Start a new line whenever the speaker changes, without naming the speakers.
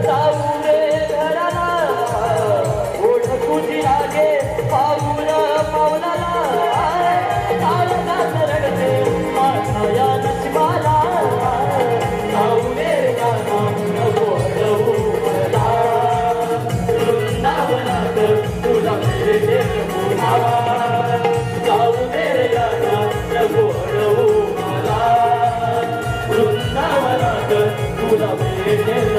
जाऊ रे घराला ओढ तुझी लागे पाऊल पावलाला काळजात रडते माझ्या या नशिबाला जाऊ रे गाना नको रडू मला वृंदावनात तुला भेटे पुन्हा जाऊ रे गाना नको रडू मला वृंदावनात तुला भेटे